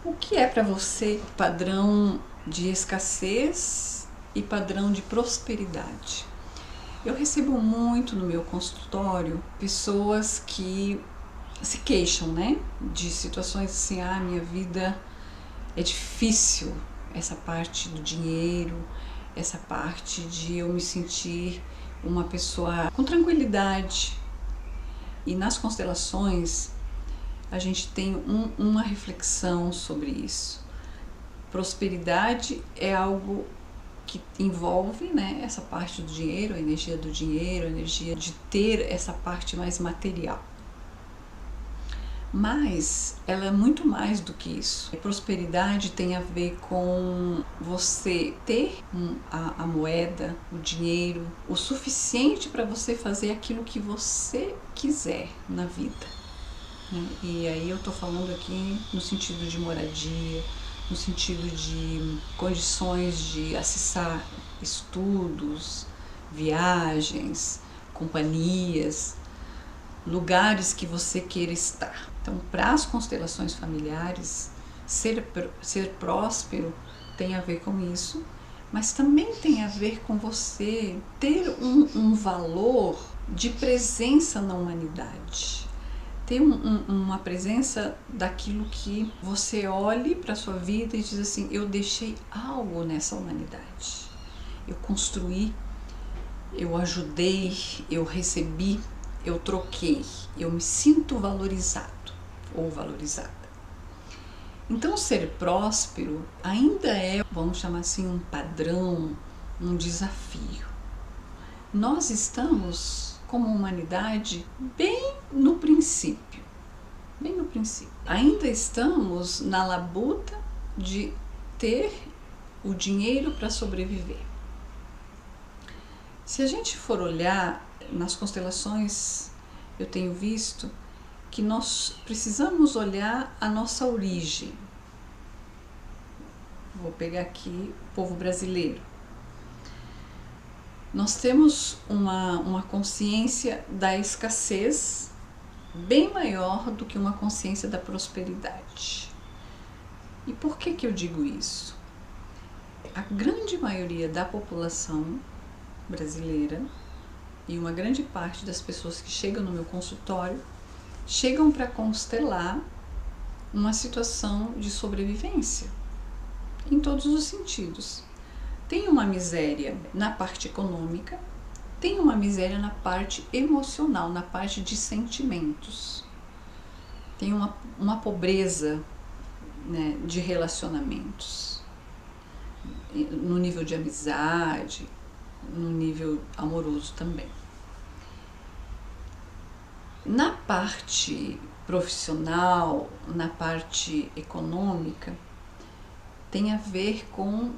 O que é para você padrão de escassez e padrão de prosperidade? Eu recebo muito no meu consultório pessoas que se queixam, né, de situações assim: minha vida é difícil, essa parte do dinheiro, essa parte de eu me sentir uma pessoa com tranquilidade. E nas constelações a gente tem uma reflexão sobre isso. Prosperidade é algo que envolve, né, essa parte do dinheiro, a energia de ter essa parte mais material. Mas ela é muito mais do que isso. A prosperidade tem a ver com você ter a moeda, o dinheiro, o suficiente para você fazer aquilo que você quiser na vida. E aí eu estou falando aqui no sentido de moradia, no sentido de condições de acessar estudos, viagens, companhias, lugares que você queira estar. Então, para as constelações familiares, ser próspero tem a ver com isso, mas também tem a ver com você ter um valor de presença na humanidade. Ter uma presença daquilo que você olhe para a sua vida e diz assim: eu deixei algo nessa humanidade. Eu construí, eu ajudei, eu recebi, eu troquei, eu me sinto valorizado ou valorizada. Então, ser próspero ainda é, vamos chamar assim, um padrão, um desafio. Nós estamos, como humanidade, bem no princípio. Ainda estamos na labuta de ter o dinheiro para sobreviver. Se a gente for olhar nas constelações, eu tenho visto que nós precisamos olhar a nossa origem. Vou pegar aqui o povo brasileiro. Nós temos uma consciência da escassez bem maior do que uma consciência da prosperidade. E por que eu digo isso? A grande maioria da população brasileira e uma grande parte das pessoas que chegam no meu consultório chegam para constelar uma situação de sobrevivência em todos os sentidos. Tem uma miséria na parte econômica, tem uma miséria na parte emocional, na parte de sentimentos. Tem uma pobreza, né, de relacionamentos, no nível de amizade, no nível amoroso também. Na parte profissional, na parte econômica, tem a ver com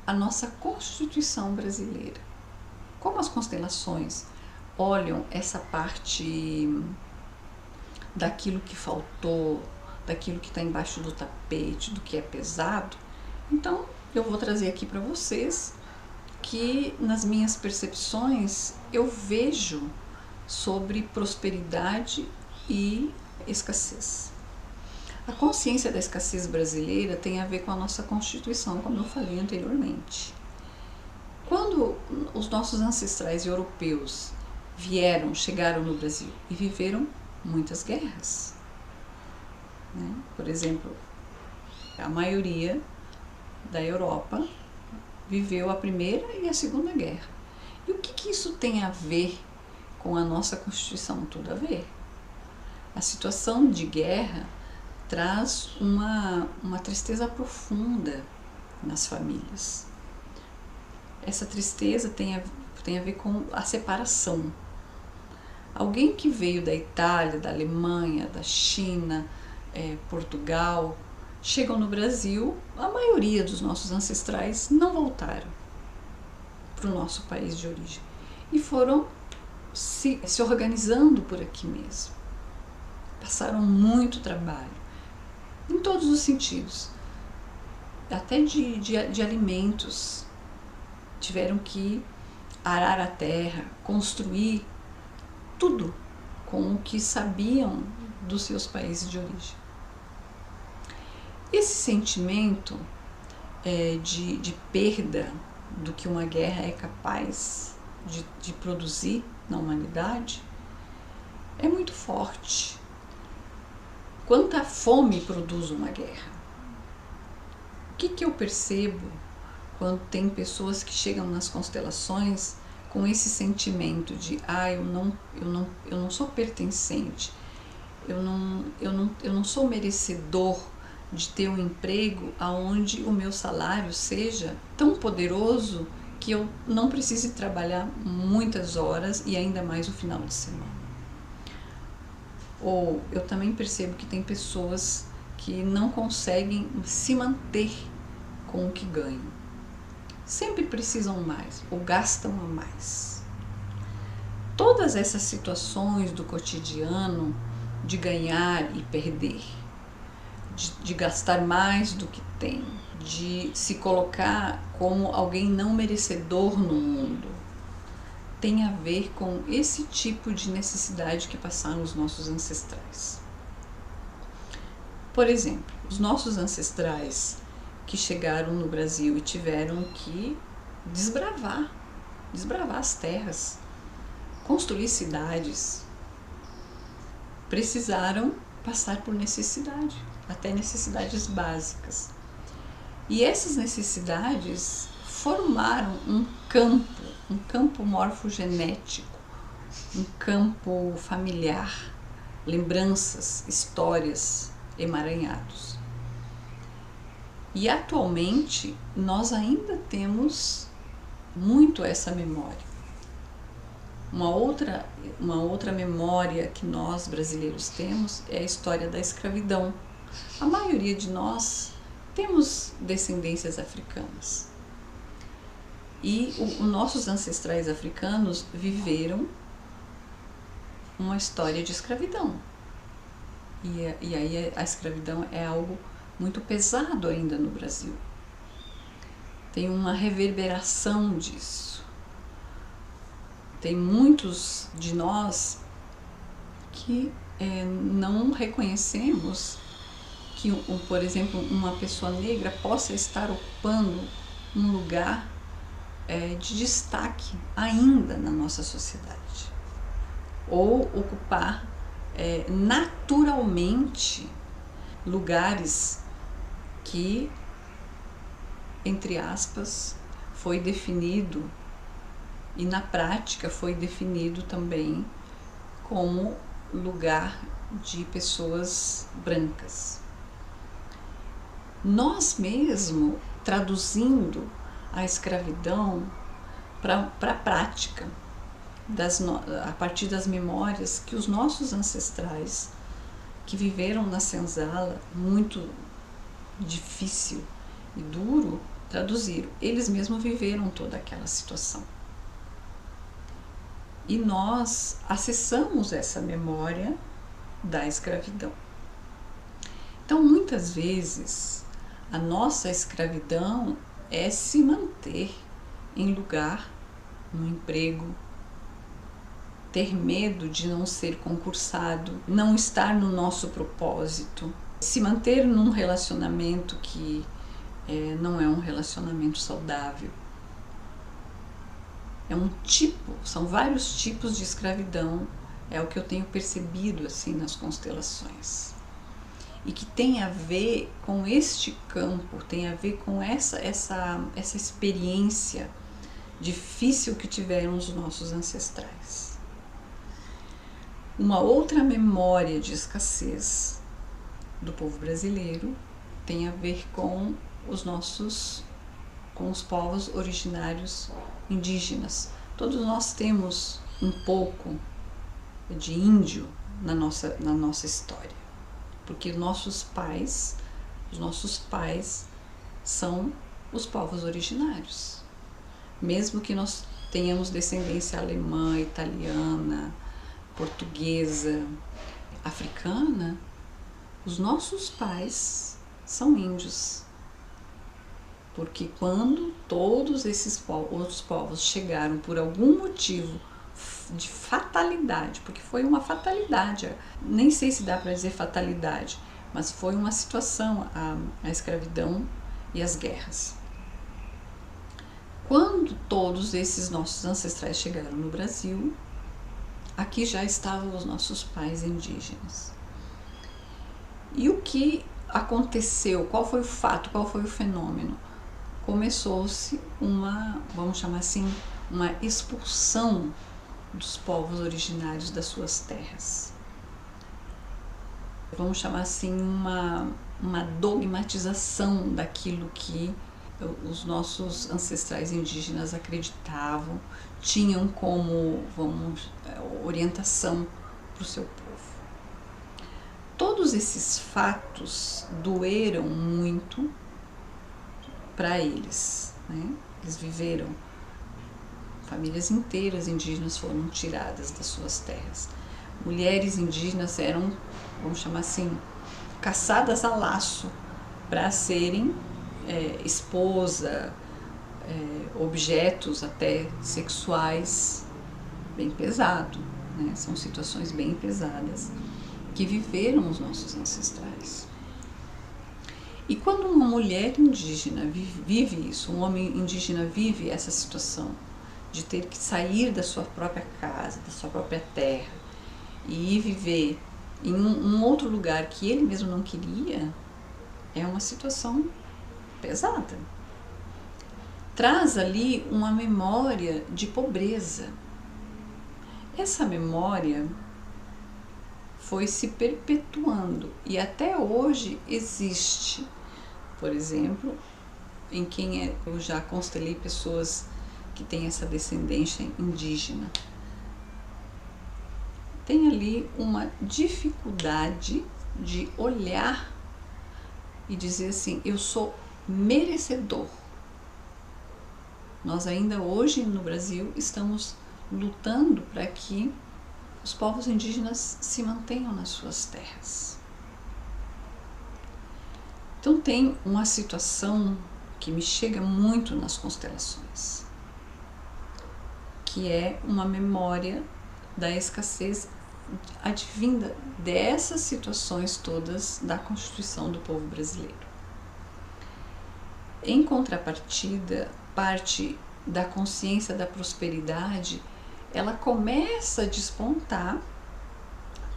a nossa Constituição brasileira. Como as constelações olham essa parte daquilo que faltou, daquilo que está embaixo do tapete, do que é pesado, então eu vou trazer aqui para vocês que nas minhas percepções eu vejo sobre prosperidade e escassez. A consciência da escassez brasileira tem a ver com a nossa Constituição, como eu falei anteriormente. Quando os nossos ancestrais europeus chegaram no Brasil e viveram muitas guerras, né? Por exemplo, a maioria da Europa viveu a Primeira e a Segunda Guerra. E o que isso tem a ver com a nossa Constituição? Tudo a ver. A situação de guerra traz uma tristeza profunda nas famílias. Essa tristeza tem a ver com a separação. Alguém que veio da Itália, da Alemanha, da China, Portugal, chegam no Brasil, a maioria dos nossos ancestrais não voltaram para o nosso país de origem e foram se organizando por aqui mesmo. Passaram muito trabalho, em todos os sentidos, até de alimentos. Tiveram que arar a terra, construir tudo com o que sabiam dos seus países de origem. Esse sentimento de perda do que uma guerra é capaz de produzir na humanidade é muito forte. Quanta fome produz uma guerra? O que eu percebo quando tem pessoas que chegam nas constelações com esse sentimento de eu não sou pertencente, eu não sou merecedor de ter um emprego onde o meu salário seja tão poderoso que eu não precise trabalhar muitas horas e ainda mais o final de semana. Ou eu também percebo que tem pessoas que não conseguem se manter com o que ganham. Sempre precisam mais ou gastam a mais. Todas essas situações do cotidiano de ganhar e perder, de gastar mais do que tem, de se colocar como alguém não merecedor no mundo, tem a ver com esse tipo de necessidade que passaram os nossos ancestrais. Por exemplo, os nossos ancestrais que chegaram no Brasil e tiveram que desbravar as terras, construir cidades, precisaram passar por necessidade, até necessidades básicas. E essas necessidades formaram um campo morfogenético, um campo familiar, lembranças, histórias, emaranhados. E atualmente nós ainda temos muito essa memória. Uma outra memória que nós brasileiros temos é a história da escravidão. A maioria de nós temos descendências africanas. E os nossos ancestrais africanos viveram uma história de escravidão. E aí a escravidão é algo muito pesado ainda no Brasil. Tem uma reverberação disso. Tem muitos de nós que não reconhecemos que, por exemplo, uma pessoa negra possa estar ocupando um lugar de destaque ainda na nossa sociedade, ou ocupar naturalmente lugares que, entre aspas, foi definido e na prática foi definido também como lugar de pessoas brancas. Nós mesmo traduzindo a escravidão para a prática, a partir das memórias que os nossos ancestrais que viveram na senzala, muito difícil e duro, traduziram. Eles mesmos viveram toda aquela situação. E nós acessamos essa memória da escravidão. Então, muitas vezes, a nossa escravidão é se manter em lugar, no emprego, ter medo de não ser concursado, não estar no nosso propósito, se manter num relacionamento que não é um relacionamento saudável. São vários tipos de escravidão, é o que eu tenho percebido assim nas constelações. E que tem a ver com este campo, tem a ver com essa experiência difícil que tiveram os nossos ancestrais. Uma outra memória de escassez do povo brasileiro tem a ver com os povos originários indígenas. Todos nós temos um pouco de índio na nossa história, porque os nossos pais são os povos originários. Mesmo que nós tenhamos descendência alemã, italiana, portuguesa, africana, os nossos pais são índios. Porque quando todos esses outros povos chegaram por algum motivo de fatalidade, porque foi uma fatalidade, nem sei se dá para dizer fatalidade, mas foi uma situação, a escravidão e as guerras. Quando todos esses nossos ancestrais chegaram no Brasil, aqui já estavam os nossos pais indígenas. E o que aconteceu? Qual foi o fato? Qual foi o fenômeno? Começou-se vamos chamar assim, uma expulsão dos povos originários das suas terras. Vamos chamar assim, uma dogmatização daquilo que os nossos ancestrais indígenas acreditavam, tinham como, orientação para o seu povo. Todos esses fatos doeram muito para eles, né? Eles viveram, famílias inteiras indígenas foram tiradas das suas terras. Mulheres indígenas eram, vamos chamar assim, caçadas a laço para serem esposa, objetos até sexuais, bem pesado, né? São situações bem pesadas que viveram os nossos ancestrais. E quando uma mulher indígena vive isso, um homem indígena vive essa situação de ter que sair da sua própria casa, da sua própria terra e ir viver em um outro lugar que ele mesmo não queria, é uma situação pesada. Traz ali uma memória de pobreza. Essa memória foi se perpetuando e até hoje existe. Por exemplo, em quem eu já constelei pessoas que têm essa descendência indígena. Tem ali uma dificuldade de olhar e dizer assim, eu sou merecedor. Nós ainda hoje no Brasil estamos lutando para que os povos indígenas se mantenham nas suas terras. Então tem uma situação que me chega muito nas constelações, que é uma memória da escassez advinda dessas situações todas da constituição do povo brasileiro. Em contrapartida, parte da consciência da prosperidade, ela começa a despontar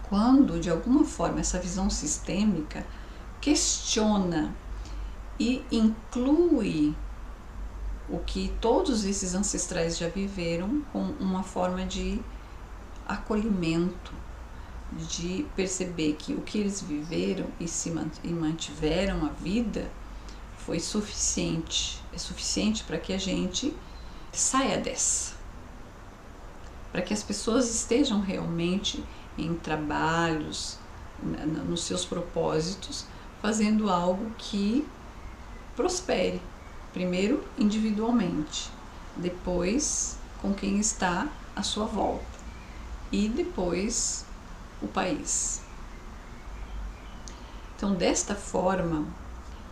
quando, de alguma forma, essa visão sistêmica questiona e inclui o que todos esses ancestrais já viveram com uma forma de acolhimento, de perceber que o que eles viveram e mantiveram a vida foi suficiente, é suficiente para que a gente saia dessa, para que as pessoas estejam realmente em trabalhos, nos seus propósitos, fazendo algo que prospere, primeiro individualmente, depois com quem está à sua volta e depois o país. Então, desta forma,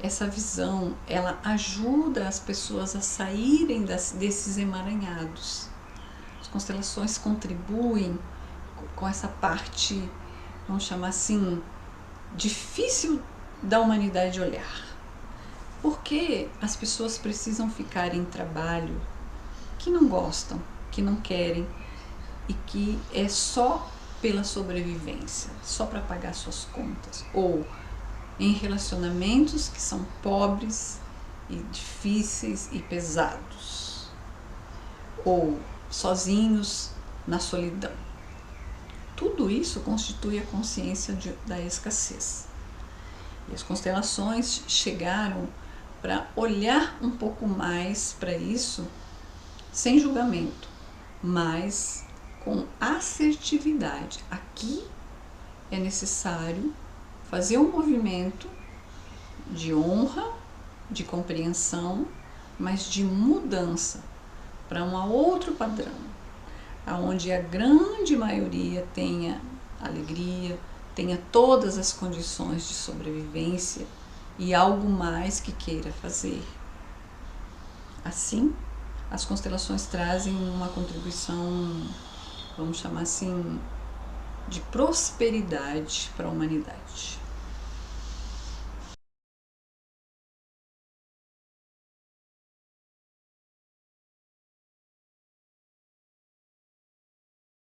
essa visão, ela ajuda as pessoas a saírem desses emaranhados. As constelações contribuem com essa parte, vamos chamar assim, difícil da humanidade olhar. Porque as pessoas precisam ficar em trabalho que não gostam, que não querem e que é só pela sobrevivência, só para pagar suas contas, ou em relacionamentos que são pobres e difíceis e pesados, ou sozinhos na solidão. Tudo isso constitui a consciência da escassez. E as constelações chegaram para olhar um pouco mais para isso, sem julgamento, mas com assertividade. Aqui é necessário fazer um movimento de honra, de compreensão, mas de mudança para um outro padrão, onde a grande maioria tenha alegria, tenha todas as condições de sobrevivência e algo mais que queira fazer. Assim, as constelações trazem uma contribuição, vamos chamar assim, de prosperidade para a humanidade.